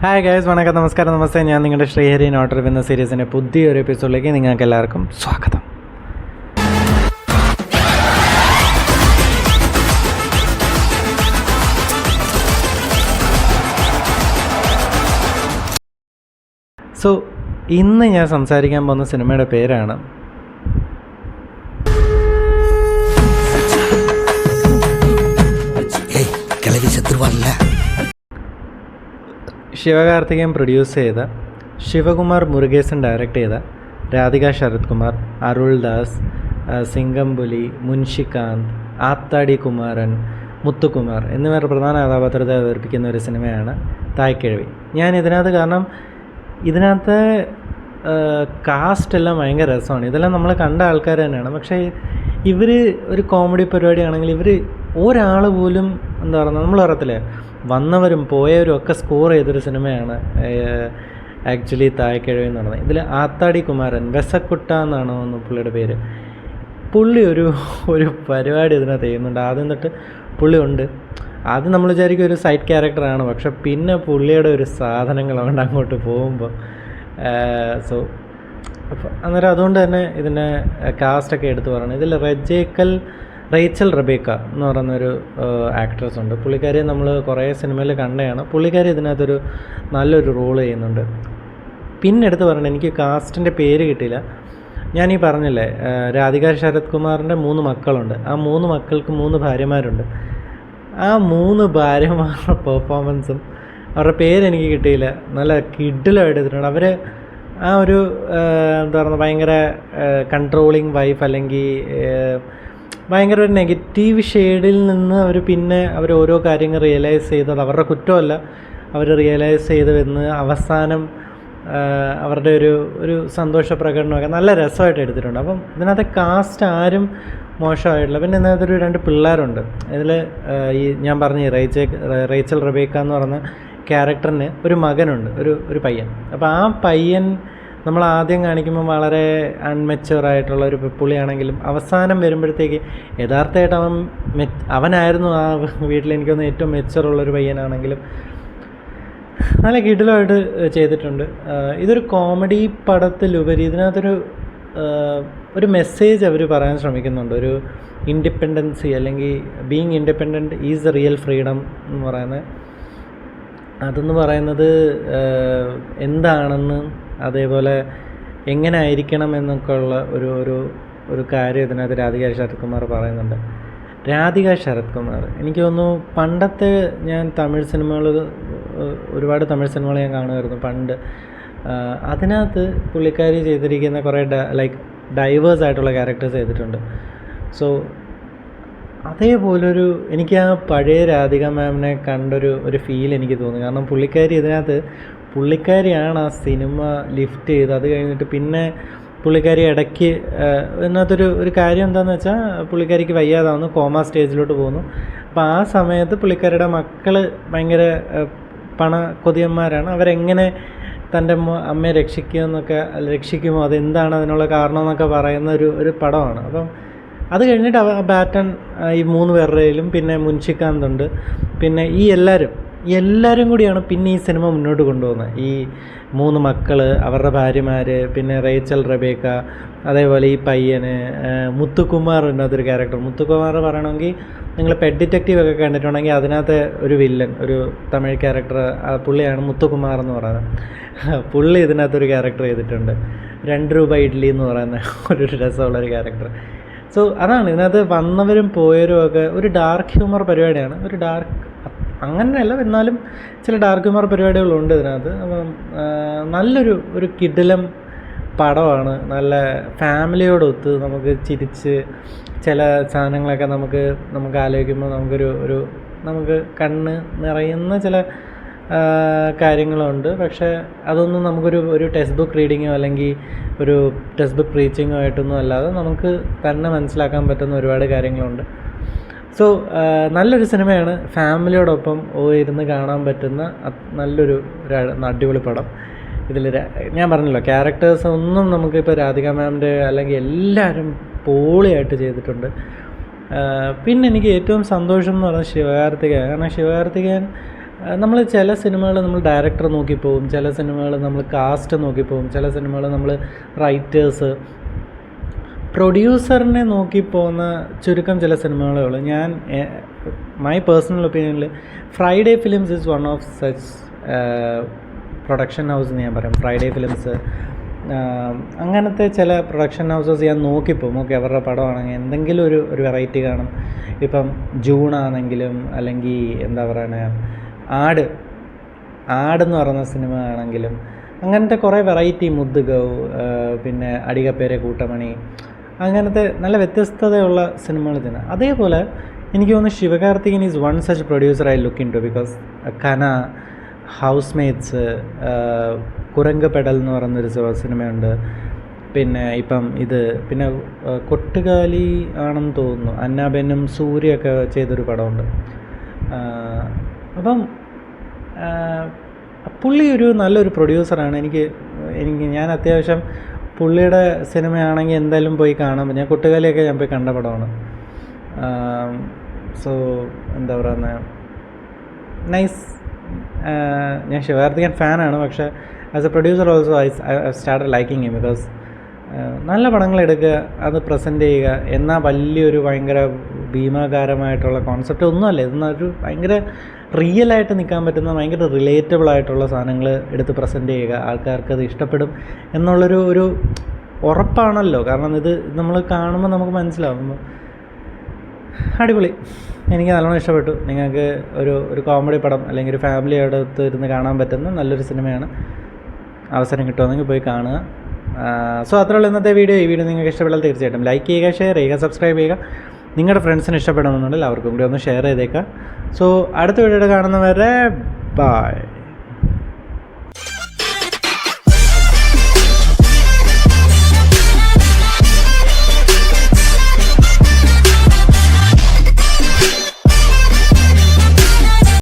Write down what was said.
Hi guys, വണക്കം, നമസ്കാരം, നമസ്തേ. ഞാൻ നിങ്ങളുടെ ശ്രീഹരി നോട്ട് റിവ്യൂ എന്ന സീരീസിൻ്റെ പുതിയൊരു എപ്പിസോഡിലേക്ക് നിങ്ങൾക്ക് എല്ലാവർക്കും സ്വാഗതം. സോ ഇന്ന് ഞാൻ സംസാരിക്കാൻ പോകുന്ന സിനിമയുടെ പേരാണ് ശിവകാർത്തികേയൻ പ്രൊഡ്യൂസ് ചെയ്ത, ശിവകുമാർ മുരുഗേസൻ ഡയറക്റ്റ് ചെയ്ത, രാധിക ശരത് കുമാർ, അരുൾ ദാസ്, സിംഗംപുലി, മുൻഷികാന്ത്, ആത്താടി കുമാരൻ, മുത്തുകുമാർ എന്നിവരുടെ പ്രധാന കഥാപാത്രത്തെ അവതരിപ്പിക്കുന്ന ഒരു സിനിമയാണ് തായ്ക്കിഴവി. ഞാൻ ഇതിനകത്ത് കാസ്റ്റ് എല്ലാം ഭയങ്കര രസമാണ്. ഇതെല്ലാം നമ്മൾ കണ്ട ആൾക്കാർ തന്നെയാണ്. പക്ഷേ ഇവർ ഒരു കോമഡി പരിപാടിയാണെങ്കിൽ ഇവർ ഒരാൾ പോലും എന്താ പറയുക, നമ്മൾ പറയത്തില്ലേ, വന്നവരും പോയവരും ഒക്കെ സ്കോർ ചെയ്തൊരു സിനിമയാണ് ആക്ച്വലി തായ്ക്കിഴവി എന്ന് പറയുന്നത്. ഇതിൽ ആത്താടി കുമാരൻ, വെസക്കുട്ട എന്നാണ് പുള്ളിയുടെ പേര്. പുള്ളി ഒരു പരിപാടി ഇതിനകത്ത് ചെയ്യുന്നുണ്ട്. ആദ്യം തൊട്ട് പുള്ളി ഉണ്ട്. ആദ്യം നമ്മൾ വിചാരിക്കും ഒരു സൈഡ് ക്യാരക്ടറാണ്, പക്ഷെ പിന്നെ പുള്ളിയുടെ ഒരു സാധനങ്ങളുണ്ട് അങ്ങോട്ട് പോകുമ്പോൾ. സോ അപ്പോൾ അന്നേരം അതുകൊണ്ട് തന്നെ ഇതിൻ്റെ കാസ്റ്റൊക്കെ എടുത്ത് പറയണം. ഇതിൽ റേച്ചൽ റബേക്ക എന്ന് പറയുന്നൊരു ആക്ട്രസ് ഉണ്ട്. പുള്ളിക്കാരി നമ്മൾ കുറേ സിനിമയിൽ കണ്ടതാണ്. പുള്ളിക്കാരി ഇതിനകത്തൊരു നല്ലൊരു റോൾ ചെയ്യുന്നുണ്ട്. പിന്നെ എടുത്ത് പറയണം, എനിക്ക് കാസ്റ്റിൻ്റെ പേര് കിട്ടിയില്ല. ഞാനീ പറഞ്ഞില്ലേ, രാധിക ശരത് കുമാറിൻ്റെ 3 മക്കളുണ്ട്. ആ 3 മക്കൾക്ക് 3 ഭാര്യമാരുണ്ട്. ആ 3 ഭാര്യമാരുടെ പെർഫോമൻസും അവരുടെ പേരെനിക്ക് കിട്ടിയില്ല. നല്ല കിഡിലായിട്ട് എടുത്തിട്ടുണ്ട്. അവർ ആ ഒരു എന്താ പറയുക, ഭയങ്കര കൺട്രോളിങ് വൈഫ്, അല്ലെങ്കിൽ ഭയങ്കര ഒരു നെഗറ്റീവ് ഷെയ്ഡിൽ നിന്ന് അവർ ഓരോ കാര്യങ്ങൾ റിയലൈസ് ചെയ്തത് അവരുടെ കുറ്റമല്ല, അവർ റിയലൈസ് ചെയ്ത് വന്ന് അവസാനം അവരുടെ ഒരു സന്തോഷ പ്രകടനമൊക്കെ നല്ല രസമായിട്ട് എടുത്തിട്ടുണ്ട്. അപ്പം ഇതിനകത്തെ കാസ്റ്റ് ആരും മോശമായിട്ടില്ല. പിന്നെ ഇതിനകത്തൊരു 2 പിള്ളേരുണ്ട്. ഇതിൽ ഈ ഞാൻ പറഞ്ഞ റേച്ചൽ റബേക്ക എന്ന് പറയുന്ന ക്യാരക്ടറിന് ഒരു മകനുണ്ട്, ഒരു പയ്യൻ. അപ്പോൾ ആ പയ്യൻ നമ്മൾ ആദ്യം കാണിക്കുമ്പോൾ വളരെ അൺമെച്ചുവറായിട്ടുള്ള ഒരു പുള്ളിയാണെങ്കിലും അവസാനം വരുമ്പോഴത്തേക്ക് യഥാർത്ഥമായിട്ട് അവനായിരുന്നു ആ വീട്ടിൽ എനിക്കൊന്ന് ഏറ്റവും മെച്ചുവറുള്ളൊരു പയ്യനാണെങ്കിലും നല്ല കിടിലമായിട്ട് ചെയ്തിട്ടുണ്ട്. ഇതൊരു കോമഡി പടത്തിലുപരി ഇതിനകത്തൊരു മെസ്സേജ് അവർ പറയാൻ ശ്രമിക്കുന്നുണ്ട്. ഒരു ഇൻഡിപെൻഡൻസി, അല്ലെങ്കിൽ being independent is the real freedom എന്ന് പറയുന്നത്. അതെന്ന് പറയുന്നത് എന്താണെന്ന്, അതേപോലെ എങ്ങനെ ആയിരിക്കണം എന്നൊക്കെ ഉള്ള ഒരു കാര്യം ഇതിനകത്ത് രാധിക ശരത് കുമാർ പറയുന്നുണ്ട്. രാധിക ശരത് കുമാർ എനിക്ക് തോന്നുന്നു പണ്ടത്തെ ഞാൻ ഒരുപാട് തമിഴ് സിനിമകൾ ഞാൻ കാണുമായിരുന്നു പണ്ട്. അതിനകത്ത് പുള്ളിക്കാരി ചെയ്തിരിക്കുന്ന കുറേ ഡൈവേഴ്സ് ആയിട്ടുള്ള ക്യാരക്ടേഴ്സ് ചെയ്തിട്ടുണ്ട്. സോ അതേപോലൊരു എനിക്ക് ആ പഴയ രാധിക മാമിനെ കണ്ടൊരു ഫീൽ എനിക്ക് തോന്നി. കാരണം പുള്ളിക്കാരിയാണ് ആ സിനിമ ലിഫ്റ്റ് ചെയ്ത്. അത് കഴിഞ്ഞിട്ട് പിന്നെ പുള്ളിക്കാരി ഇടയ്ക്ക് ഇതിനകത്തൊരു കാര്യം എന്താണെന്ന് വെച്ചാൽ, പുള്ളിക്കാരിക്ക് വയ്യാതാവുന്നു, കോമ സ്റ്റേജിലോട്ട് പോകുന്നു. അപ്പോൾ ആ സമയത്ത് പുള്ളിക്കാരിയുടെ മക്കൾ ഭയങ്കര കൊതിയന്മാരാണ്. അവരെങ്ങനെ തൻ്റെ അമ്മയെ രക്ഷിക്കുമോ, അതെന്താണ് അതിനുള്ള കാരണം എന്നൊക്കെ പറയുന്ന ഒരു പടമാണ്. അപ്പം അത് കഴിഞ്ഞിട്ട് ബാറ്റൺ ഈ 3 പേരുടെയിലും പിന്നെ മുൻഷികാന്ത് ഉണ്ട്. പിന്നെ ഈ എല്ലാവരും കൂടിയാണ് പിന്നെ ഈ സിനിമ മുന്നോട്ട് കൊണ്ടുപോകുന്നത്. ഈ 3 മക്കൾ, അവരുടെ ഭാര്യമാർ, പിന്നെ റേച്ചൽ റബേക്ക, അതേപോലെ ഈ പയ്യന് മുത്തുകുമാർ എന്നതൊരു ക്യാരക്ടർ. മുത്തുകുമാർ പറയണമെങ്കിൽ നിങ്ങൾ പെറ്റ് ഡിറ്റക്റ്റീവ് ഒക്കെ കണ്ടിട്ടുണ്ടെങ്കിൽ അതിനകത്ത് ഒരു വില്ലൻ, ഒരു തമിഴ് ക്യാരക്ടർ, പുള്ളിയാണ് മുത്തുകുമാർ എന്ന് പറയുന്നത്. പുള്ളി ഇതിനകത്തൊരു ക്യാരക്ടർ ചെയ്തിട്ടുണ്ട്. 2 രൂപ ഇഡ്ഡലി എന്ന് പറയുന്ന ഒരു രസമുള്ളൊരു ക്യാരക്ടർ. സോ അതാണ് ഇതിനകത്ത് വന്നവരും പോയവരും ഒക്കെ ഒരു ഡാർക്ക് ഹ്യൂമർ പരിപാടിയാണ്. അങ്ങനെയല്ല, എന്നാലും ചില ഡാർക്ക് ഹ്യൂമർ പരിപാടികളുണ്ട് ഇതിനകത്ത്. അപ്പം നല്ലൊരു കിടിലം പടമാണ്. നല്ല ഫാമിലിയോടൊത്ത് നമുക്ക് ചിരിച്ച് ചില സാധനങ്ങളൊക്കെ നമുക്ക് ആലോചിക്കുമ്പോൾ നമുക്ക് കണ്ണ് നിറയുന്ന ചില കാര്യങ്ങളുണ്ട്. പക്ഷേ അതൊന്നും നമുക്കൊരു ടെക്സ്റ്റ് ബുക്ക് റീഡിങ്ങോ അല്ലെങ്കിൽ ഒരു ടെക്സ്റ്റ് ബുക്ക് റീച്ചിങ്ങോ ആയിട്ടൊന്നും അല്ലാതെ നമുക്ക് തന്നെ മനസ്സിലാക്കാൻ പറ്റുന്ന ഒരുപാട് കാര്യങ്ങളുണ്ട്. സോ നല്ലൊരു സിനിമയാണ്. ഫാമിലിയോടൊപ്പം ഇരുന്ന് കാണാൻ പറ്റുന്ന നല്ലൊരു അടിപൊളി പടം. ഇതിൽ ഞാൻ പറഞ്ഞല്ലോ, ക്യാരക്ടേഴ്സ് ഒന്നും നമുക്കിപ്പോൾ രാധിക മാമിൻ്റെ അല്ലെങ്കിൽ എല്ലാവരും പൊളിയായിട്ട് ചെയ്തിട്ടുണ്ട്. പിന്നെ എനിക്ക് ഏറ്റവും സന്തോഷം എന്ന് പറഞ്ഞാൽ ശിവകാർത്തികേയൻ. കാരണം ശിവകാർത്തികേയൻ നമ്മൾ ചില സിനിമകൾ നമ്മൾ ഡയറക്ടർ നോക്കിപ്പോവും, ചില സിനിമകൾ നമ്മൾ കാസ്റ്റ് നോക്കിപ്പോവും, ചില സിനിമകൾ നമ്മൾ റൈറ്റേഴ്സ് പ്രൊഡ്യൂസറിനെ നോക്കിപ്പോകുന്ന ചുരുക്കം ചില സിനിമകളേ ഉള്ളൂ. ഞാൻ മൈ പേഴ്സണൽ ഒപ്പീനിയനിൽ Friday films is one of such production house എന്ന് ഞാൻ പറയും. ഫ്രൈഡേ ഫിലിംസ് അങ്ങനത്തെ ചില പ്രൊഡക്ഷൻ ഹൗസസ് ഞാൻ നോക്കിപ്പോവും. ഓക്കെ, അവരുടെ പടമാണെങ്കിൽ എന്തെങ്കിലും ഒരു വെറൈറ്റി കാണും. ഇപ്പം ജൂണാണെങ്കിലും അല്ലെങ്കിൽ എന്താ പറയുക ആടെന്ന് പറയുന്ന സിനിമ ആണെങ്കിലും അങ്ങനത്തെ കുറേ വെറൈറ്റി, മുദ്ദുഗൗ, പിന്നെ അടികപ്പേരെ കൂട്ടമണി, അങ്ങനത്തെ നല്ല വ്യത്യസ്തതയുള്ള സിനിമകൾ തന്നെ. അതേപോലെ എനിക്ക് തോന്നുന്നു Sivakarthikeyan is one such producer I look into. Because കന, ഹൗസ് മേറ്റ്സ്, കുരങ്ങ് പെടൽ എന്ന് പറയുന്നൊരു സിനിമയുണ്ട്. പിന്നെ ഇപ്പം പിന്നെ കൊട്ടുകാലി ആണെന്ന് തോന്നുന്നു, അന്നാബെന്നും സൂര്യയൊക്കെ ചെയ്തൊരു പടമുണ്ട്. അപ്പം പുള്ളി ഒരു നല്ലൊരു പ്രൊഡ്യൂസറാണ്. ഞാൻ അത്യാവശ്യം പുള്ളിയുടെ സിനിമയാണെങ്കിൽ എന്തായാലും പോയി കാണാം. ഞാൻ കൊട്ടുകാലിയൊക്കെ ഞാൻ പോയി കണ്ട പടമാണ്. സോ എന്താ പറയുന്നത്, നൈസ്. ഞാൻ ശിവകാർത്തികൻ ഫാനാണ്, പക്ഷേ as A producer also I started liking him. Because നല്ല പടങ്ങൾ എടുക്കുക, അത് പ്രസൻറ്റ് ചെയ്യുക, എന്നാൽ വലിയൊരു ഭയങ്കര ഭീമാകാരമായിട്ടുള്ള കോൺസെപ്റ്റ് ഒന്നുമല്ല. ഇതൊന്നൊരു ഭയങ്കര റിയലായിട്ട് നിൽക്കാൻ പറ്റുന്ന ഭയങ്കര റിലേറ്റബിൾ ആയിട്ടുള്ള സാധനങ്ങൾ എടുത്ത് പ്രസൻറ്റ് ചെയ്യുക, ആൾക്കാർക്കത് ഇഷ്ടപ്പെടും എന്നുള്ളൊരു ഉറപ്പാണല്ലോ. കാരണം ഇത് നമ്മൾ കാണുമ്പോൾ നമുക്ക് മനസ്സിലാവും. അടിപൊളി, എനിക്ക് നല്ലോണം ഇഷ്ടപ്പെട്ടു. നിങ്ങൾക്ക് ഒരു കോമഡി പടം അല്ലെങ്കിൽ ഒരു ഫാമിലിയോട് ഇരുന്ന് കാണാൻ പറ്റുന്ന നല്ലൊരു സിനിമയാണ്. അവസരം കിട്ടുമെന്നെങ്കിൽ പോയി കാണുക. സോ അത്രയുള്ള ഇന്നത്തെ വീഡിയോ. ഈ വീഡിയോ നിങ്ങൾക്ക് ഇഷ്ടപ്പെട്ടാൽ തീർച്ചയായിട്ടും ലൈക്ക് ചെയ്യുക, ഷെയർ ചെയ്യുക, സബ്സ്ക്രൈബ് ചെയ്യുക. നിങ്ങളുടെ ഫ്രണ്ട്സിന് ഇഷ്ടപ്പെടുന്നുണ്ടെങ്കിൽ അവർക്കും കൂടി ഒന്ന് ഷെയർ ചെയ്തേക്കുക. സോ അടുത്ത വീഡിയോയിൽ കാണുന്നവരെ ബൈ.